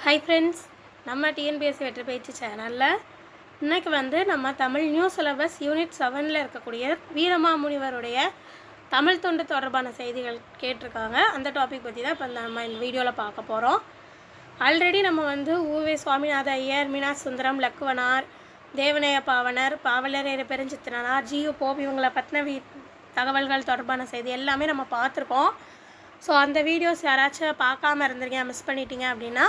Hi friends, நம்ம TNPSC வெற்றி பயிற்சி சேனலில் இன்றைக்கி நம்ம தமிழ் நியூ சிலபஸ் யூனிட் 7ல் இருக்கக்கூடிய வீரமாமுனிவருடைய தமிழ் தொண்டு தொடர்பான செய்திகள் கேட்டிருக்காங்க. அந்த டாபிக் பற்றி தான் இப்போ நம்ம இந்த வீடியோவில் பார்க்க போகிறோம். ஆல்ரெடி நம்ம ஊவே சுவாமிநாத ஐயர், மீனாட்சி சுந்தரம், லக்குவனார், தேவநேய பாவனர், பாவலரேறு பெருஞ்சித்திரனார், ஜியு போப் இவங்களை பற்றின தகவல்கள் தொடர்பான செய்தி எல்லாமே நம்ம பார்த்துருக்கோம். ஸோ அந்த வீடியோஸ் யாராச்சும் பார்க்காம இருந்திருக்கீங்க, மிஸ் பண்ணிட்டீங்க அப்படின்னா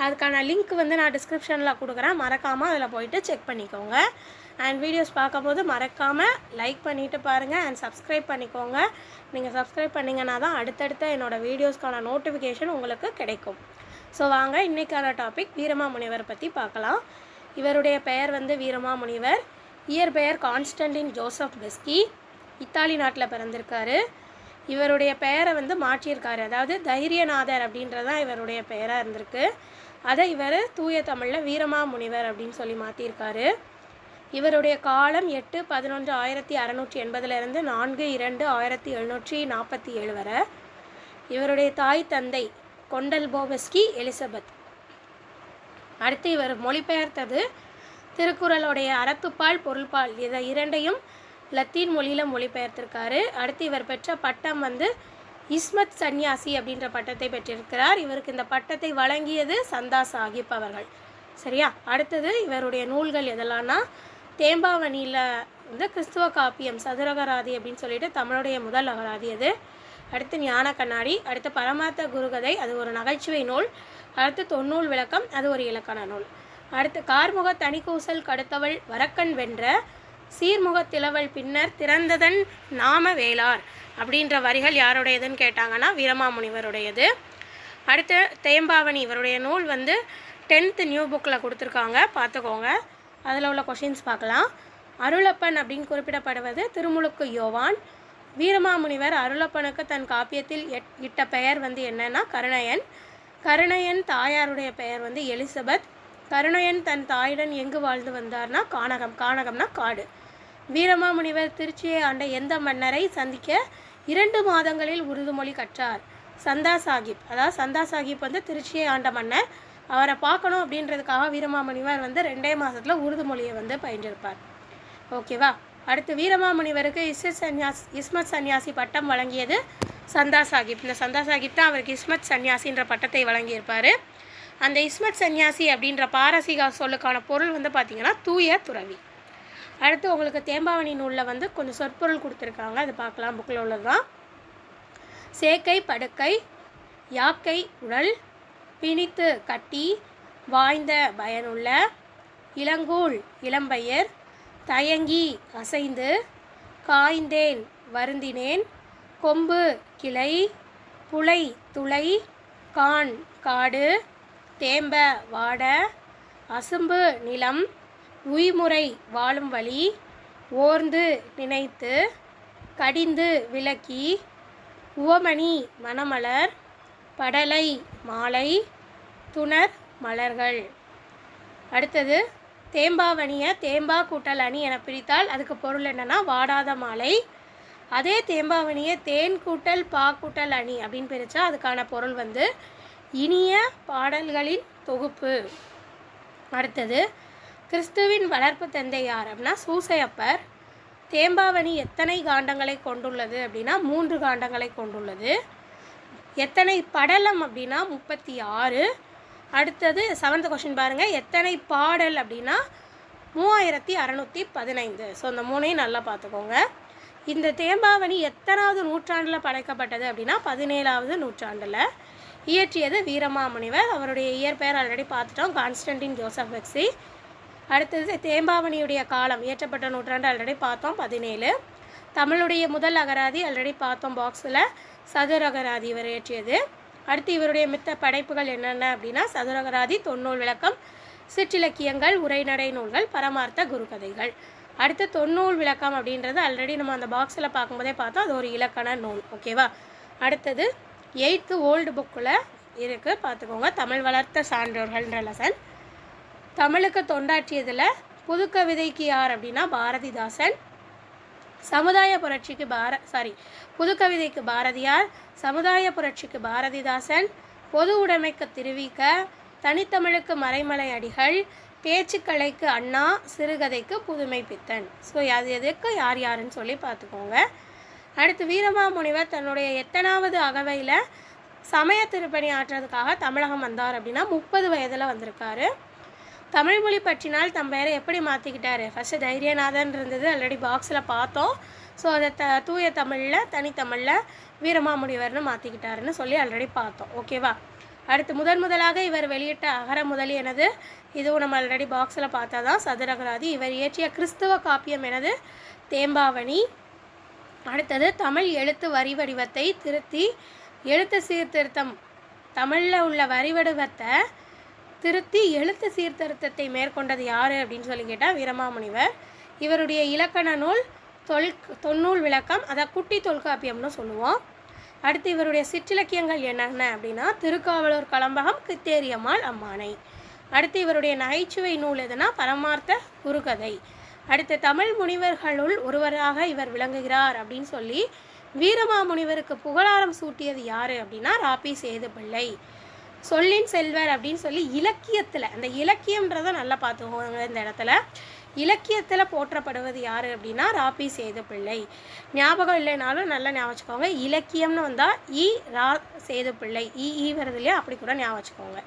அதுக்கான லிங்க் நான் டிஸ்கிரிப்ஷனில் கொடுக்குறேன். மறக்காமல் அதில் போய்ட்டு செக் பண்ணிக்கோங்க. அண்ட் வீடியோஸ் பார்க்கும்போது மறக்காமல் லைக் பண்ணிவிட்டு பாருங்கள் அண்ட் சப்ஸ்கிரைப் பண்ணிக்கோங்க. நீங்கள் சப்ஸ்கிரைப் பண்ணிங்கன்னா தான் அடுத்தடுத்த என்னோடய வீடியோஸ்க்கான நோட்டிஃபிகேஷன் உங்களுக்கு கிடைக்கும். ஸோ வாங்க இன்றைக்கான டாபிக் வீரமாமுனிவர் பற்றி பார்க்கலாம். இவருடைய பெயர் வீரமாமுனிவர். இயற்பெயர் கான்ஸ்டன்டின் ஜோசப் பெஸ்கி. இத்தாலி நாட்டில் பிறந்திருக்காரு. இவருடைய பெயரை மாற்றியிருக்காரு. அதாவது தைரியநாதர் அப்படின்றதான் இவருடைய பெயராக இருந்திருக்கு. அதை இவர் தூய தமிழில் வீரமாமுனிவர் அப்படின்னு சொல்லி மாற்றியிருக்காரு. இவருடைய காலம் 8-11-1680 4-2-1747 வரை. இவருடைய தாய் தந்தை கொண்டல்போபஸ்கி, எலிசபெத். அடுத்து இவர் மொழிபெயர்த்தது திருக்குறளுடைய அறத்துப்பால், பொருள்பால், இதை இரண்டையும் லத்தீன் மொழியில் மொழிபெயர்த்திருக்காரு. அடுத்து இவர் பெற்ற பட்டம் இஸ்மத் சன்னியாசி அப்படின்ற பட்டத்தை பெற்றிருக்கிறார். இவருக்கு இந்த பட்டத்தை வழங்கியது சந்தா சாஹிப் அவர்கள். சரியா? அடுத்தது இவருடைய நூல்கள் எதெல்லாம்னா தேம்பாவணியில் கிறிஸ்துவ காப்பியம் சதுரகராதி அப்படின்னு சொல்லிட்டு தமிழுடைய முதல் அகராதி அது. அடுத்து ஞான கண்ணாடி. அடுத்து பரமார்த்த குருகதை, அது ஒரு நகைச்சுவை நூல். அடுத்து தொன்னூல் விளக்கம், அது ஒரு இலக்கண நூல். அடுத்து கார்முக தனிக்கூசல் கடுத்தவள் வரக்கண் வென்ற சீர்முகத்திலவள் பின்னர் திறந்ததன் நாம வேளார் அப்படின்ற வரிகள் யாருடையதுன்னு கேட்டாங்கன்னா வீரமாமுனிவருடையது. அடுத்து தேம்பாவணி, இவருடைய நூல் 10th நியூ புக்கில் கொடுத்துருக்காங்க, பார்த்துக்கோங்க. அதில் உள்ள கொஷின்ஸ் பார்க்கலாம். அருளப்பன் அப்படின்னு குறிப்பிடப்படுவது திருமுழுக்கு யோவான். வீரமாமுனிவர் அருளப்பனுக்கு தன் காப்பியத்தில் இட்ட பெயர் என்னன்னா கருணையன். கருணையன் தாயாருடைய பெயர் எலிசபெத். கருணையன் தன் தாயுடன் எங்கு வாழ்ந்து வந்தார்னா கானகம். கானகம்னா காடு. வீரமாமுனிவர் திருச்சியை ஆண்ட எந்த மன்னரை சந்திக்க 2 மாதங்களில் உருதுமொழி கற்றார்? சந்தா சாஹிப். அதாவது சந்தா சாஹிப் திருச்சியை ஆண்ட மன்னர். அவரை பார்க்கணும் அப்படின்றதுக்காக வீரமாமுனிவர் 2 மாதத்தில் உருதுமொழியை பயின்றிருப்பார். ஓகேவா? அடுத்து வீரமாமுனிவருக்கு இஸ்மத் சன்னியாசி பட்டம் வழங்கியது சந்தா சாஹிப். இந்த சந்தா சாஹிப் தான் அவருக்கு இஸ்மத் சன்னியாசின்ற பட்டத்தை வழங்கியிருப்பார். அந்த இஸ்மத் சன்னியாசி அப்படின்ற பாரசீக சொல்லுக்கான பொருள் பார்த்திங்கன்னா தூய துறவி. அடுத்து உங்களுக்கு தேம்பாவணி நூலில் கொஞ்சம் சொற்பொருள் கொடுத்துருக்காங்க, அது பார்க்கலாம். புக்கில் உள்ளது தான். சேக்கை படுக்கை, யாக்கை உடல், பிணித்து கட்டி, வாய்ந்த பயனுள்ள, இளங்கூழ் இளம்பெயர், தயங்கி அசைந்து, காய்ந்தேன் வருந்தினேன், கொம்பு கிளை, புலை துளை, கான் காடு, தேம்ப வாட, அசும்பு நிலம், உய்முறை வாழும் வழி, ஓர்ந்து நினைத்து, கடிந்து விளக்கி, உவமணி மணமலர், படலை மாலை, துணர் மலர்கள். அடுத்தது தேம்பாவணியை தேம்பா கூட்டல் அணி என பிரித்தால் அதுக்கு பொருள் என்னென்னா வாடாத மாலை. அதே தேம்பாவணியை தேன் கூட்டல் பா கூட்டல் அணி அப்படின்னு பிரித்தா அதுக்கான பொருள் இனிய பாடல்களின் தொகுப்பு. அடுத்தது கிறிஸ்துவின் வளர்ப்பு தந்தை யார் அப்படின்னா சூசையப்பர். தேம்பாவணி எத்தனை காண்டங்களை கொண்டுள்ளது அப்படின்னா 3 காண்டங்களை கொண்டுள்ளது. எத்தனை படலம் அப்படின்னா 36. அடுத்தது 7th கொஸ்டின் பாருங்கள். எத்தனை பாடல் அப்படின்னா 3615. ஸோ இந்த 3ஐயும் நல்லா பார்த்துக்கோங்க. இந்த தேம்பாவணி எத்தனாவது நூற்றாண்டில் படைக்கப்பட்டது அப்படின்னா 17வது நூற்றாண்டில். இயற்றியது வீரமாமுனிவர். அவருடைய இயற்பெயர் ஆல்ரெடி பார்த்துட்டோம், கான்ஸ்டன்டின் ஜோசப் பெஸ்கி. அடுத்தது தேம்பாவணியுடைய காலம், இயற்றப்பட்ட நூற்றாண்டு ஆல்ரெடி பார்த்தோம் 17. தமிழுடைய முதல் அகராதி ஆல்ரெடி பார்த்தோம் பாக்ஸில், சதுரகராதி இவர் இயற்றியது. அடுத்து இவருடைய மித்த படைப்புகள் என்னென்ன அப்படின்னா சதுரகராதி, தொன்னூல் விளக்கம், சிற்றிலக்கியங்கள், உரைநடை நூல்கள், பரமார்த்த குருகதைகள். அடுத்து தொன்னூல் விளக்கம் அப்படின்றது ஆல்ரெடி நம்ம அந்த பாக்ஸில் பார்க்கும்போதே பார்த்தோம், அது ஒரு இலக்கண நூல். ஓகேவா? அடுத்தது 8th ஓல்டு புக்கில் இருக்குது, பார்த்துக்கோங்க. தமிழ் வளர்த்த சான்றோர்கள்ன்ற லெசன். தமிழுக்கு தொண்டாற்றியதில் புதுக்கவிதைக்கு யார் அப்படின்னா பாரதிதாசன். சமுதாய புரட்சிக்கு புதுக்கவிதைக்கு பாரதியார், சமுதாய புரட்சிக்கு பாரதிதாசன், பொது உடைமைக்கு திருவிக, தனித்தமிழுக்கு மறைமலை அடிகள், பேச்சுக்கலைக்கு அண்ணா, சிறுகதைக்கு புதுமை பித்தன். ஸோ அது எதுக்கு யார் யாருன்னு சொல்லி பார்த்துக்கோங்க. அடுத்து வீரமாமுனிவர் தன்னுடைய எத்தனாவது அகவையில் சமய திருப்பணி ஆற்றுறதுக்காக தமிழகம் வந்தார் அப்படின்னா 30 வயதில் வந்திருக்காரு. தமிழ்மொழி பற்றினால் தம் பேரை எப்படி மாற்றிக்கிட்டாரு? ஃபஸ்ட்டு தைரியநாதன் இருந்தது, ஆல்ரெடி பாக்ஸில் பார்த்தோம். ஸோ அதை தூய தமிழில் தனித்தமிழில் வீரமாமுனிவர்னு மாற்றிக்கிட்டாருன்னு சொல்லி ஆல்ரெடி பார்த்தோம். ஓகேவா? அடுத்து முதலாக இவர் வெளியிட்ட அகர முதலி எனது, இதுவும் நம்ம ஆல்ரெடி பாக்ஸில் பார்த்தா தான் சதுரகராதி. இவர் இயற்றிய கிறிஸ்துவ காப்பியம் எனது தேம்பாவணி. அடுத்தது தமிழ் எழுத்து வரி வடிவத்தை திருத்தி எழுத்து சீர்திருத்தம், தமிழில் உள்ள வரி வடிவத்தை திருத்தி எழுத்து சீர்திருத்தத்தை மேற்கொண்டது யார் அப்படின்னு சொல்லி கேட்டால் வீரமாமுனிவர். இவருடைய இலக்கண நூல் தொன்னூல் விளக்கம், அதை குட்டி தொல்காப்பியம்னு சொல்லுவோம். அடுத்து இவருடைய சிற்றிலக்கியங்கள் என்னென்ன அப்படின்னா திருக்காவலூர் கலம்பகம், கித்தேரியம்மாள் அம்மானை. அடுத்து இவருடைய நகைச்சுவை நூல் எதுனா பரமார்த்த குறுகதை. அடுத்து தமிழ் முனிவர்களுள் ஒருவராக இவர் விளங்குகிறார் அப்படின்னு சொல்லி வீரமாமுனிவருக்கு புகழாரம் சூட்டியது யார் அப்படின்னா ராபி சேதுப்பிள்ளை. சொல்லின் செல்வர் அப்படின்னு சொல்லி இலக்கியத்தில், அந்த இலக்கியன்றதை நல்லா பார்த்துக்கோங்க. இந்த இடத்துல இலக்கியத்தில் போற்றப்படுவது யார் அப்படின்னா ராபி சேதுப்பிள்ளை. ஞாபகம் இல்லைனாலும் நல்லா ஞாபகம் வச்சுக்கோங்க. இலக்கியம்னு வந்தால் ரா சேதுப்பிள்ளை, வருது இல்லையா, அப்படி கூட ஞாபகம் வச்சுக்கோங்க.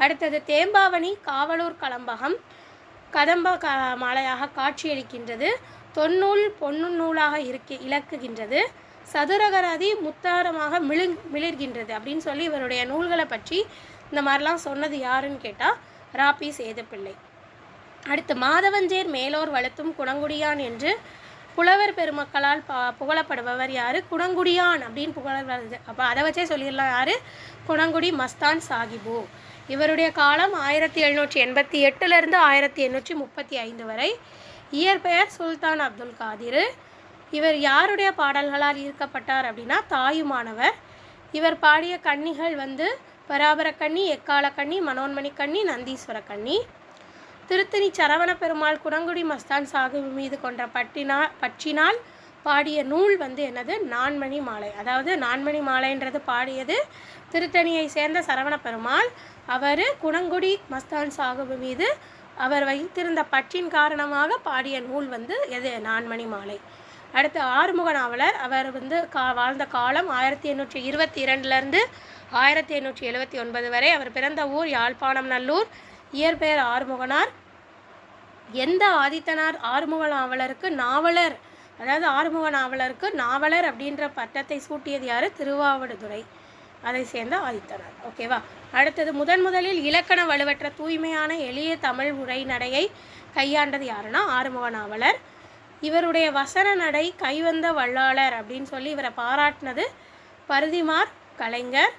அடுத்தது தேம்பாவணி காவலூர் கலம்பகம் கதம்ப மாலையாக காட்சியளிக்கின்றது. தொன்னூல் பொன்னு நூலாக இலக்குகின்றது. சதுரகராதி முத்தாரமாக மிளிர்கின்றது அப்படின்னு சொல்லி இவருடைய நூல்களை பற்றி இந்த மாதிரிலாம் சொன்னது யாருன்னு கேட்டால் ராபி சேதுப்பிள்ளை. அடுத்து மாதவஞ்சேர் மேலோர் வளர்த்தும் குணங்குடியான் என்று புலவர் பெருமக்களால் புகழப்படுபவர் யார்? குணங்குடியான் அப்படின்னு புகழ வருது. அப்போ அதை வச்சே சொல்லிடலாம் யார்? குணங்குடி மஸ்தான் சாஹிபு. இவருடைய காலம் 1788 1835 வரை. இயற்பெயர் சுல்தான் அப்துல் காதிர். இவர் யாருடைய பாடல்களால் ஈர்க்கப்பட்டார் அப்படின்னா தாயுமானவர். இவர் பாடிய கன்னிகள் பராபர கன்னி, எக்கால கன்னி, மனோன்மணி கன்னி, நந்தீஸ்வர கன்னி. திருத்தணி சரவண பெருமாள் குணங்குடி மஸ்தான் சாஹிப் மீது கொண்ட பற்றினால் பாடிய நூல் என்னது? நான்மணி மாலை. அதாவது நான்மணி மாலைன்றது பாடியது திருத்தணியை சேர்ந்த சரவண பெருமாள். அவர் குணங்குடி மஸ்தான் சாஹிப் மீது அவர் வைத்திருந்த பற்றின் காரணமாக பாடிய நூல் எது? நான்மணி மாலை. அடுத்து ஆறுமுக நாவலர். அவர் வாழ்ந்த காலம் 1822 1879 வரை. அவர் பிறந்த ஊர் யாழ்ப்பாணம் நல்லூர். இயற்பெயர் ஆறுமுகனார். எந்த ஆதித்தனார் ஆறுமுக நாவலருக்கு நாவலர், அதாவது ஆறுமுக நாவலருக்கு நாவலர் அப்படின்ற பட்டத்தை சூட்டியது யார்? திருவாவடுதுறை, அதை சேர்ந்த ஆதித்தனார். ஓகேவா? அடுத்தது முதலில் இலக்கண வலுவற்ற தூய்மையான எளிய தமிழ் உரை நடையை கையாண்டது யாருன்னா ஆறுமுக நாவலர். இவருடைய வசன நடை கைவந்த வல்லாளர் அப்படின்னு சொல்லி இவரை பாராட்டினது பருதிமார் கலைஞர்.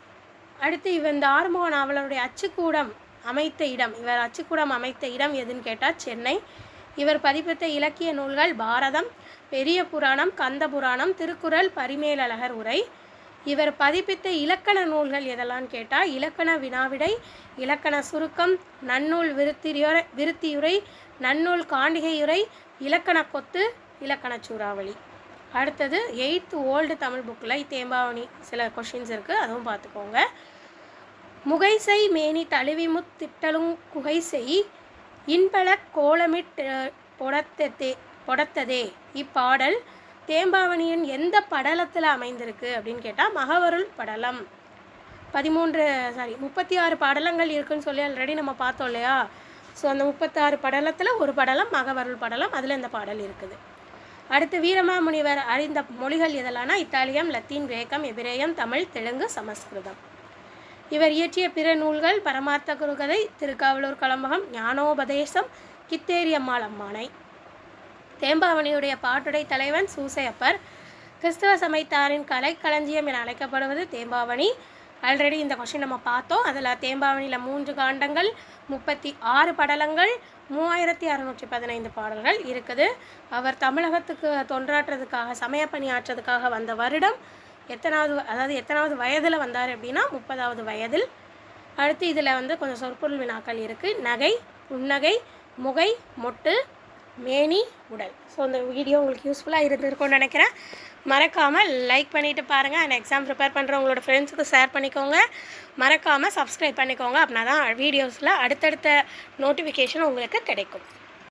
அடுத்து இந்த ஆறுமுக நாவலருடைய அச்சுக்கூடம் அமைத்த இடம், இவர் அச்சுக்கூடம் அமைத்த இடம் எதுன்னு கேட்டால் சென்னை. இவர் பதிப்பித்த இலக்கிய நூல்கள் பாரதம், பெரிய புராணம், கந்த புராணம், திருக்குறள், பரிமேலழகர் உரை. இவர் பதிப்பித்த இலக்கண நூல்கள் எதெல்லாம் கேட்டால் இலக்கண வினாவிடை, இலக்கண சுருக்கம், நன்னூல் விருத்தியுரை, நன்னூல் காண்டிகையுரை, இலக்கண கொத்து, இலக்கண சூறாவளி. அடுத்தது 8th ஓல்டு தமிழ் புக்கில் தேம்பாவணி சில கொஷின்ஸ் இருக்குது, அதுவும் பார்த்துக்கோங்க. முகைசை மேனி தழுவிமுத் திட்டலும் குகைசெய் இன்பல கோலமிட் பொடத்ததே. இப்பாடல் தேம்பாவணியின் எந்த படலத்தில் அமைந்திருக்கு அப்படின்னு கேட்டால் மகவருள் படலம். 36 படலங்கள் இருக்குதுன்னு சொல்லி ஆல்ரெடி நம்ம பார்த்தோம் இல்லையா? ஸோ அந்த 36 படலத்தில் ஒரு படலம் மகவருள் படலம், அதில் இந்த பாடல் இருக்குது. அடுத்து வீரமாமுனிவர் அறிந்த மொழிகள் எதெல்லாம்னா இத்தாலியம், லத்தீன், கிரேக்கம், எபிரேயம், தமிழ், தெலுங்கு, சமஸ்கிருதம். இவர் இயற்றிய பிற நூல்கள் பரமார்த்த குருகதை, திருக்காவலூர் கலம்பகம், ஞானோபதேசம், கித்தேரியம்மாள் அம்மானை. தேம்பாவணியுடைய பாட்டுடை தலைவன் சூசையப்பர். கிறிஸ்தவ சமயத்தாரின் கலைக்களஞ்சியம் என அழைக்கப்படுவது தேம்பாவணி. ஆல்ரெடி இந்த கொஷின் நம்ம பார்த்தோம். அதில் தேம்பாவணியில் 3 காண்டங்கள், 36 படலங்கள், 3615 பாடல்கள் இருக்குது. அவர் தமிழகத்துக்கு தொண்டாற்றுறதுக்காக சமய பணியாற்றுறதுக்காக வந்த வருடம் எத்தனாவது வயதில் வந்தார் அப்படின்னா 30வது வயதில். அடுத்து இதில் கொஞ்சம் சொற்பொருள் வினாக்கள் இருக்குது. நகை, புன்னகை, முகை, மொட்டு, மேனி உடல். ஸோ இந்த வீடியோ உங்களுக்கு யூஸ்ஃபுல்லாக இருந்திருக்கும்னு நினைக்கிறேன். மறக்காமல் லைக் பண்ணிவிட்டு பாருங்கள். அண்ட் எக்ஸாம் ப்ரிப்பேர் பண்ணுற உங்களோட ஃப்ரெண்ட்ஸுக்கு ஷேர் பண்ணிக்கோங்க. மறக்காமல் சப்ஸ்கிரைப் பண்ணிக்கோங்க. அப்படின்னா தான் வீடியோஸில் அடுத்தடுத்த நோட்டிஃபிகேஷன் உங்களுக்கு கிடைக்கும்.